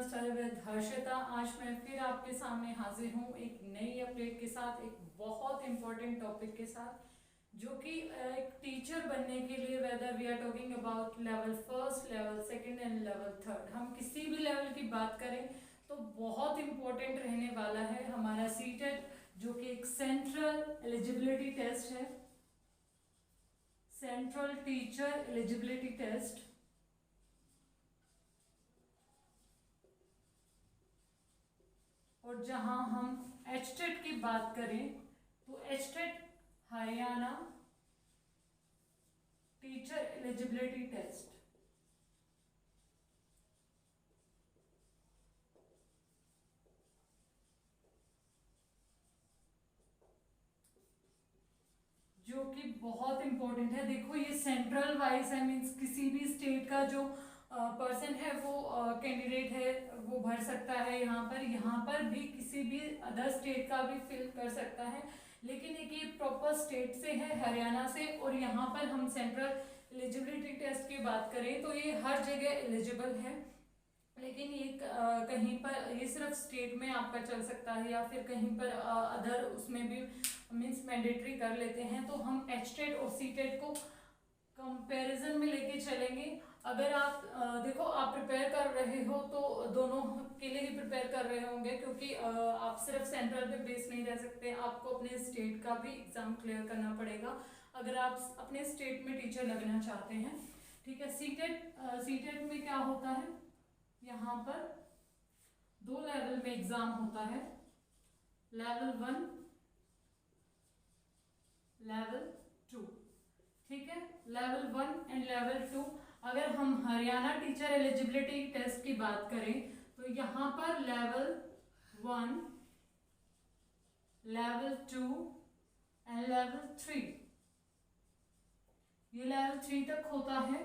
Style with Harshita. आज मैं फिर आपके सामने हाजिर हूँ एक नई अपडेट के साथ, एक बहुत इंपॉर्टेंट टॉपिक के साथ, जो कि एक टीचर बनने के लिए, whether we are talking about level first, level second and level third, हम किसी भी लेवल की बात करें तो बहुत इंपॉर्टेंट रहने वाला है हमारा सीटेट, जो कि एक सेंट्रल एलिजिबिलिटी टेस्ट है, सेंट्रल टीचर एलिजिबिलिटी टेस्ट। और जहां हम एचटेट की बात करें तो HTET Haryana teacher eligibility test. जो कि बहुत इंपॉर्टेंट है। देखो ये सेंट्रल वाइज है, मीन्स किसी भी स्टेट का जो पर्सन है वो कैंडिडेट है वो भर सकता है यहाँ पर भी किसी भी अदर स्टेट का भी फिल कर सकता है, लेकिन एक ये प्रॉपर स्टेट से है, हरियाणा से। और यहाँ पर हम सेंट्रल एलिजिबिलिटी टेस्ट की बात करें तो ये हर जगह एलिजिबल है, लेकिन ये कहीं पर ये सिर्फ स्टेट में आपका चल सकता है या फिर कहीं पर अदर उसमें भी मीन्स मैंडेटरी कर लेते हैं। तो हम एचटेट और सीटेट को कंपैरिजन में लेके चलेंगे। अगर आप देखो आप प्रिपेयर कर रहे हो तो दोनों के लिए ही प्रिपेयर कर रहे होंगे, क्योंकि आप सिर्फ सेंट्रल पे बेस नहीं रह सकते, आपको अपने स्टेट का भी एग्जाम क्लियर करना पड़ेगा अगर आप अपने स्टेट में टीचर लगना चाहते हैं। ठीक है, सीटेट में क्या होता है, यहाँ पर 2 लेवल में एग्जाम होता है, लेवल 1, लेवल 2। ठीक है, लेवल 1 एंड लेवल 2। अगर हम हरियाणा टीचर एलिजिबिलिटी टेस्ट की बात करें तो यहाँ पर लेवल 1, लेवल 2 एंड लेवल 3, ये लेवल 3 तक होता है।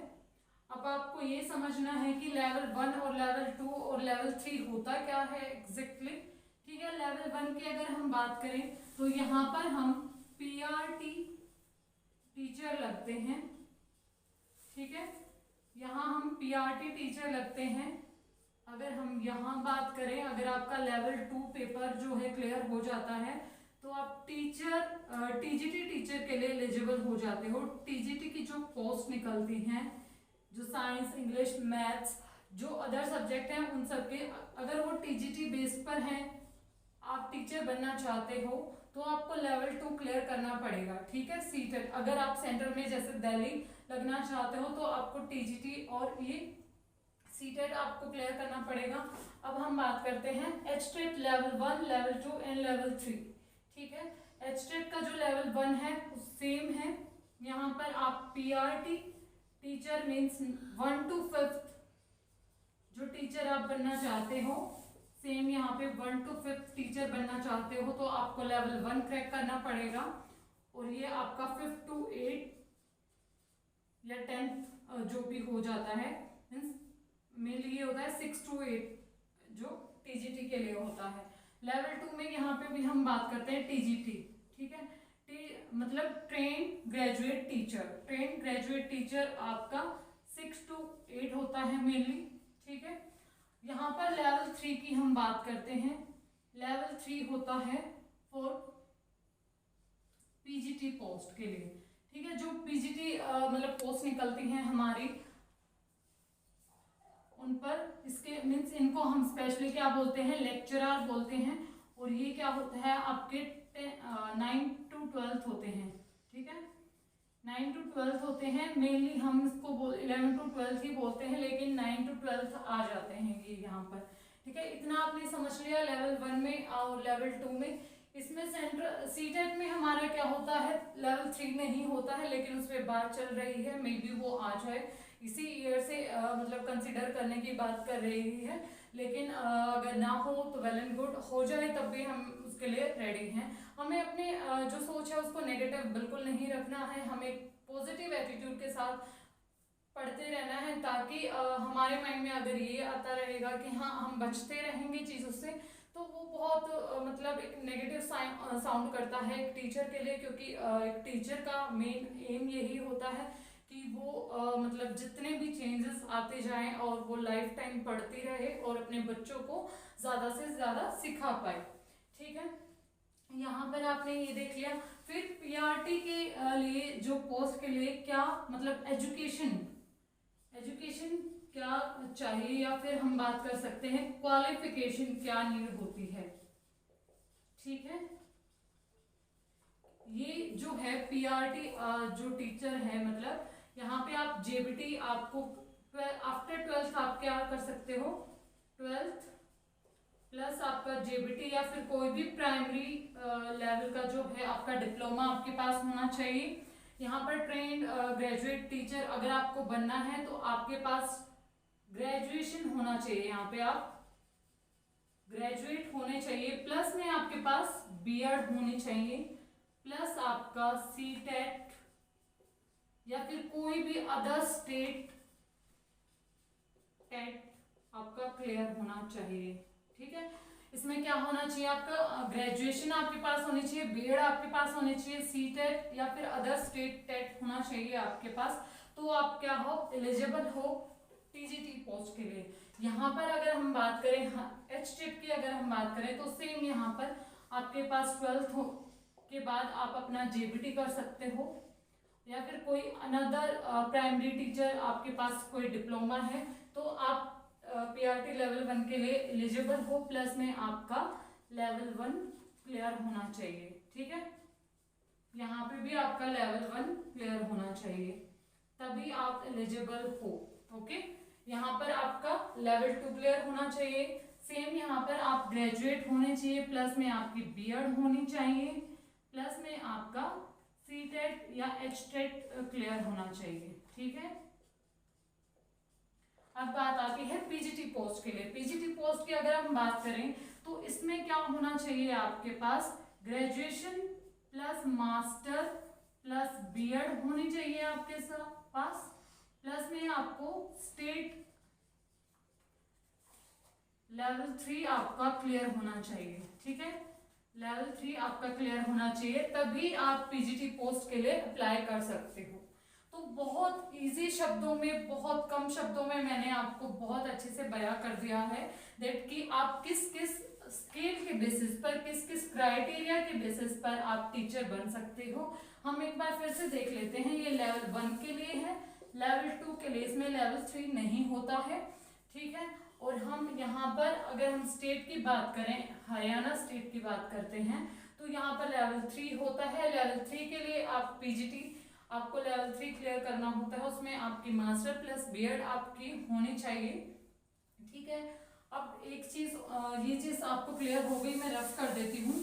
अब आपको ये समझना है कि लेवल 1 और लेवल 2 और लेवल 3 होता क्या है एग्जैक्टली। ठीक है, लेवल 1 की अगर हम बात करें तो यहाँ पर हम पीआरटी टीचर लगते हैं। ठीक है, यहाँ हम पीआरटी टीचर लगते हैं। अगर हम यहाँ बात करें, अगर आपका लेवल 2 पेपर जो है क्लियर हो जाता है तो आप टीजीटी टीचर के लिए एलिजिबल हो जाते हो। टीजीटी की जो पोस्ट निकलती हैं, जो साइंस, इंग्लिश, मैथ्स, जो अदर सब्जेक्ट हैं उन सबके, अगर वो टीजीटी बेस पर हैं, आप टीचर बनना चाहते हो तो आपको लेवल 2 क्लियर करना पड़ेगा। ठीक है, सीटेट अगर आप सेंटर में जैसे दिल्ली लगना चाहते हो तो आपको टीजीटी और ये सीटेट आपको क्लियर करना पड़ेगा। अब हम बात करते हैं HTET level 1, level 2 and level 3। ठीक है, एचटेट का जो लेवल 1 है सेम है, यहाँ पर आप PRT teacher means 1 to 5th जो टीचर आप बनना चाहते हो, सेम यहाँ पे 1 to 5th टीचर बनना चाहते हो तो आपको लेवल 1 क्रैक करना पड़ेगा। और ये आपका 5th to 8 या 10th जो भी हो जाता है, मीन्स मेनली ये होता है 6 to 8 जो टीजीटी के लिए होता है। लेवल 2 में यहाँ पे भी हम बात करते हैं टीजीटी। ठीक है, मतलब train graduate teacher. Train graduate teacher आपका 6 to 8 होता है मेनली। ठीक है, यहाँ पर लेवल 3 की हम बात करते हैं। लेवल 3 होता है फॉर पीजीटी पोस्ट के लिए। ठीक है, जो पीजीटी मतलब पोस्ट निकलती हैं हमारी, उन पर इसके मीन्स इनको हम स्पेशली क्या बोलते हैं, लेक्चरर बोलते हैं। और ये क्या होता है आपके 9 to 12 होते हैं। ठीक है, 9 to 12 होते हैं मेनली, हम इसको 11 to 12 ही बोलते हैं, लेकिन 9 to 12 आ जाते हैं ये यहाँ पर। ठीक है, इतना आपने समझ लिया लेवल 1 में और लेवल 2 में। इसमें सेंट्रल सीटेट में हमारा क्या होता है, लेवल 3 नहीं होता है, लेकिन उस पर बात चल रही है, मे बी वो आ जाए इसी ईयर से, मतलब कंसिडर करने की बात कर रही है। लेकिन अगर ना हो तो वेल एंड गुड, हो जाए तब भी हम उसके लिए रेडी हैं। हमें अपने जो सोच है उसको नेगेटिव बिल्कुल नहीं रखना है, हमें पॉजिटिव एटीट्यूड के साथ पढ़ते रहना है, ताकि हमारे माइंड में अगर ये आता रहेगा कि हाँ हम बचते रहेंगे चीज़ों से, तो वो बहुत मतलब एक नेगेटिव साउंड करता है एक टीचर के लिए। क्योंकि एक टीचर का मेन एम यही होता है कि वो मतलब जितने भी चेंजेस आते जाएं और वो लाइफ टाइम पढ़ती रहे और अपने बच्चों को ज़्यादा से ज़्यादा सिखा पाए। ठीक है, यहाँ पर आपने ये देख लिया। फिर पीआरटी के लिए जो पोस्ट के लिए क्या मतलब एजुकेशन क्या चाहिए, या फिर हम बात कर सकते हैं क्वालिफिकेशन क्या नीड होती है। ठीक है, ये जो है पीआरटी जो टीचर है, मतलब यहाँ पे आप जेबीटी आपको आफ्टर 12th आप क्या कर सकते हो, 12th प्लस आपका जेबीटी या फिर कोई भी प्राइमरी लेवल का जो है आपका डिप्लोमा आपके पास होना चाहिए। यहाँ पर ट्रेंड ग्रेजुएट टीचर अगर आपको बनना है तो आपके पास ग्रेजुएशन होना चाहिए, यहाँ पे आप ग्रेजुएट होने चाहिए, प्लस में आपके पास बीएड होनी चाहिए, प्लस आपका सीटेट या फिर कोई भी अदर स्टेट टेट आपका क्लियर होना चाहिए। ठीक है, इसमें क्या होना चाहिए, आपका ग्रेजुएशन आपके पास होनी चाहिए, बीएड आपके पास होनी चाहिए, सीटेट या फिर अदर स्टेट टेट होना चाहिए आपके पास, तो आप क्या हो, एलिजिबल हो टीजीटी पोस्ट के लिए। यहाँ पर अगर हम बात करें एचटेट की अगर हम बात करें तो सेम यहाँ पर आपके पास 12th के बाद आप अपना जेबीटी कर सकते हो, या फिर कोई अनदर प्राइमरी टीचर आपके पास कोई डिप्लोमा है तो आप पीआरटी लेवल 1 के लिए एलिजिबल हो, प्लस में आपका लेवल 1 क्लियर होना चाहिए। ठीक है, यहाँ पे भी आपका लेवल 1 क्लियर होना चाहिए, तभी आप एलिजिबल हो। ओके, यहाँ पर आपका लेवल 2 क्लियर होना चाहिए, सेम यहाँ पर आप ग्रेजुएट होने चाहिए, प्लस में आपकी बीएड होनी चाहिए, प्लस में आपका सीटेट या एचटेट क्लियर होना चाहिए। ठीक है, अब बात आती है पीजीटी पोस्ट के लिए। पीजीटी पोस्ट की अगर हम बात करें तो इसमें क्या होना चाहिए, आपके पास graduation plus master plus BEd होनी चाहिए आपके पास, प्लस में आपको स्टेट लेवल 3 आपका क्लियर होना चाहिए। ठीक है, लेवल 3 आपका क्लियर होना चाहिए, तभी आप पीजीटी पोस्ट के लिए अप्लाई कर सकते हो। तो बहुत इजी शब्दों में, बहुत कम शब्दों में मैंने आपको बहुत अच्छे से बयां कर दिया है दैट कि आप किस किस स्केल के बेसिस पर, किस किस क्राइटेरिया के बेसिस पर आप टीचर बन सकते हो। हम एक बार फिर से देख लेते हैं, ये लेवल 1 के लिए है, लेवल 2 के लिए इसमें लेवल 3 नहीं होता है। ठीक है, और हम यहाँ पर अगर हम स्टेट की बात करें, हरियाणा स्टेट की बात करते हैं तो यहाँ पर लेवल 3 होता है। लेवल 3 के लिए आप पीजीटी आपको लेवल 3 क्लियर करना होता है, उसमें आपकी मास्टर प्लस बीएड आपकी होनी चाहिए। ठीक है, अब एक चीज ये चीज आपको क्लियर हो गई, मैं रफ कर देती हूँ।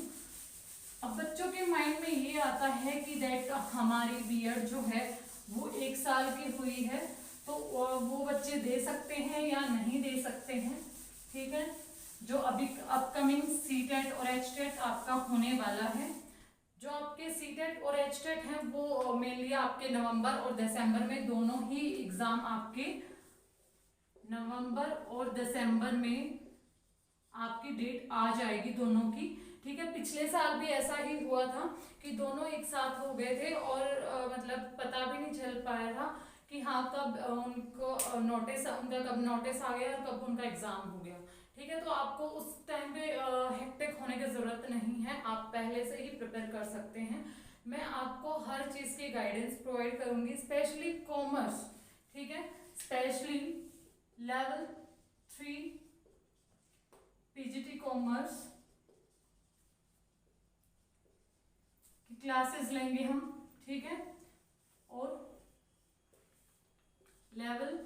अब बच्चों के माइंड में ये आता है कि दैट हमारी बीएड जो है वो 1 साल की हुई है तो वो बच्चे दे सकते हैं या नहीं दे सकते हैं। ठीक है, जो अभी अपकमिंग सीटेट और एचटेट आपका होने वाला है, जो आपके सीटेट और एचटेट हैं वो मेनली आपके नवंबर और दिसंबर में, दोनों ही एग्जाम आपके नवंबर और दिसंबर में आपकी डेट आ जाएगी दोनों की। ठीक है, पिछले साल भी ऐसा ही हुआ था कि दोनों एक साथ हो गए थे और मतलब पता भी नहीं चल पाया था कि हाँ कब उनको नोटिस, उनका कब नोटिस आ गया और कब उनका एग्जाम हो गया। ठीक है, तो आपको उस टाइम पे हेक्टिक होने की जरूरत नहीं है, आप पहले से ही प्रिपेयर कर सकते हैं। मैं आपको हर चीज की गाइडेंस प्रोवाइड करूंगी, स्पेशली कॉमर्स। ठीक है, स्पेशली लेवल 3 पीजीटी कॉमर्स की क्लासेस लेंगे हम। ठीक है, और लेवल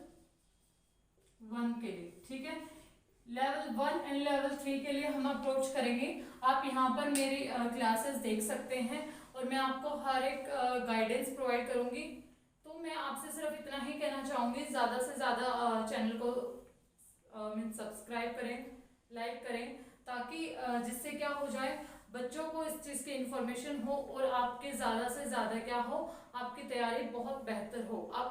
1 के लिए, ठीक है, लेवल 1 एंड लेवल 3 के लिए हम अप्रोच करेंगे। आप यहाँ पर मेरी क्लासेस देख सकते हैं और मैं आपको हर एक गाइडेंस प्रोवाइड करूंगी। तो मैं आपसे सिर्फ इतना ही कहना चाहूंगी, ज़्यादा से ज़्यादा चैनल को सब्सक्राइब करें, लाइक करें, ताकि जिससे क्या हो जाए, बच्चों को इस चीज़ की इंफॉर्मेशन हो और आपके ज़्यादा से ज़्यादा क्या हो, आपकी तैयारी बहुत बेहतर हो। आप